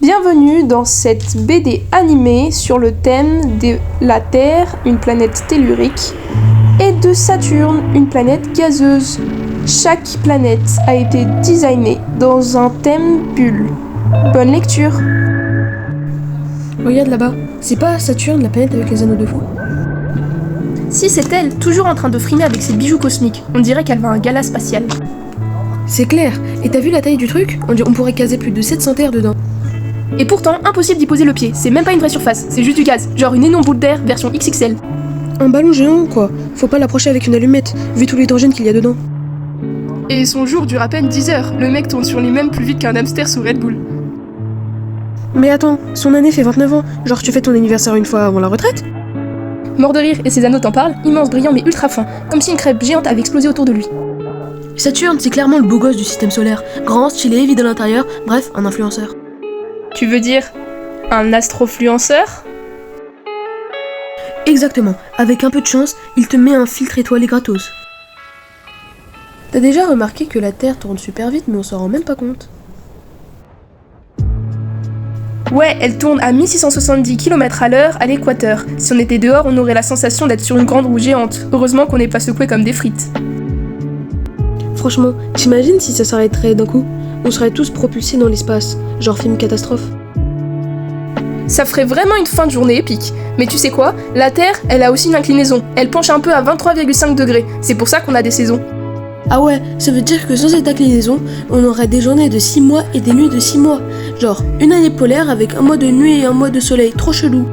Bienvenue dans cette BD animée sur le thème de la Terre, une planète tellurique, et de Saturne, une planète gazeuse. Chaque planète a été designée dans un thème bulle. Bonne lecture. Regarde là-bas, c'est pas Saturne, la planète avec les anneaux de fou? Si, c'est elle, toujours en train de frimer avec ses bijoux cosmiques. On dirait qu'elle va à un gala spatial. C'est clair, et t'as vu la taille du truc? On pourrait caser plus de 700 terres dedans. Et pourtant, impossible d'y poser le pied, c'est même pas une vraie surface, c'est juste du gaz, genre une énorme boule d'air version XXL. Un ballon géant, quoi. Faut pas l'approcher avec une allumette, vu tout l'hydrogène qu'il y a dedans. Et son jour dure à peine 10 heures, le mec tourne sur lui-même plus vite qu'un hamster sous Red Bull. Mais attends, son année fait 29 ans, genre tu fais ton anniversaire une fois avant la retraite? Mort de rire, et ses anneaux t'en parlent, immense, brillant mais ultra fin, comme si une crêpe géante avait explosé autour de lui. Saturne, c'est clairement le beau gosse du système solaire. Grand, stylé, vide à l'intérieur, bref, un influenceur. Tu veux dire un astrofluenceur? Exactement, avec un peu de chance, il te met un filtre étoilé gratos. T'as déjà remarqué que la Terre tourne super vite mais on s'en rend même pas compte? Ouais, elle tourne à 1670 km/h à l'équateur. Si on était dehors, on aurait la sensation d'être sur une grande roue géante. Heureusement qu'on n'est pas secoué comme des frites. Franchement, t'imagines si ça s'arrêterait d'un coup? On serait tous propulsés dans l'espace, genre film catastrophe. Ça ferait vraiment une fin de journée épique. Mais tu sais quoi? La Terre, elle a aussi une inclinaison. Elle penche un peu à 23,5 degrés. C'est pour ça qu'on a des saisons. Ah ouais, ça veut dire que sans cette inclinaison, on aurait des journées de 6 mois et des nuits de 6 mois. Genre, une année polaire avec un mois de nuit et un mois de soleil, trop chelou.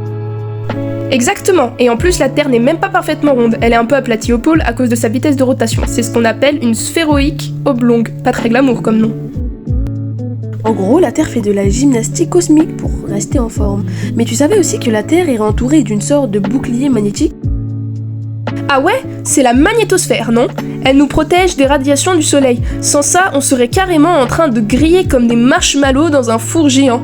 Exactement, et en plus la Terre n'est même pas parfaitement ronde, elle est un peu aplatie au pôle à cause de sa vitesse de rotation. C'est ce qu'on appelle une sphéroïque oblongue, pas très glamour comme nom. En gros, la Terre fait de la gymnastique cosmique pour rester en forme. Mais tu savais aussi que la Terre est entourée d'une sorte de bouclier magnétique? Ah ouais? C'est la magnétosphère, non? Elle nous protège des radiations du soleil. Sans ça, on serait carrément en train de griller comme des marshmallows dans un four géant.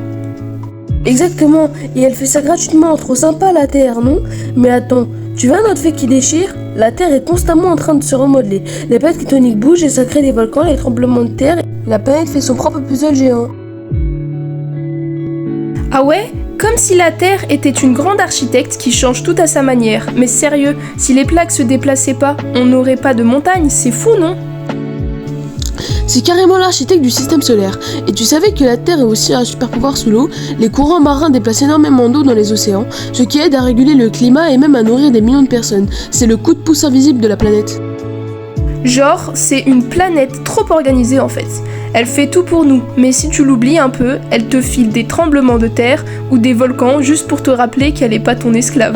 Exactement, et elle fait ça gratuitement, trop sympa la Terre, non? Mais attends, tu vois notre fait qui déchire? La Terre est constamment en train de se remodeler. Les plaques tectoniques bougent et ça crée des volcans, les tremblements de terre. La planète fait son propre puzzle géant. Ah ouais? Comme si la Terre était une grande architecte qui change tout à sa manière. Mais sérieux, si les plaques se déplaçaient pas, on n'aurait pas de montagne, c'est fou, non? C'est carrément l'architecte du système solaire. Et tu savais que la Terre est aussi un super pouvoir sous l'eau? Les courants marins déplacent énormément d'eau dans les océans, ce qui aide à réguler le climat et même à nourrir des millions de personnes. C'est le coup de pouce invisible de la planète. Genre, c'est une planète trop organisée en fait. Elle fait tout pour nous, mais si tu l'oublies un peu, elle te file des tremblements de terre ou des volcans juste pour te rappeler qu'elle est pas ton esclave.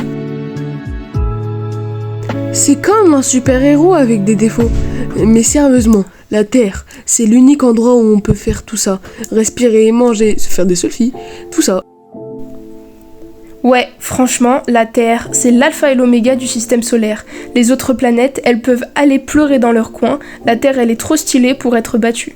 C'est comme un super-héros avec des défauts. Mais sérieusement, la Terre, c'est l'unique endroit où on peut faire tout ça. Respirer, manger, se faire des selfies, tout ça. Ouais, franchement, la Terre, c'est l'alpha et l'oméga du système solaire. Les autres planètes, elles peuvent aller pleurer dans leur coin. La Terre, elle est trop stylée pour être battue.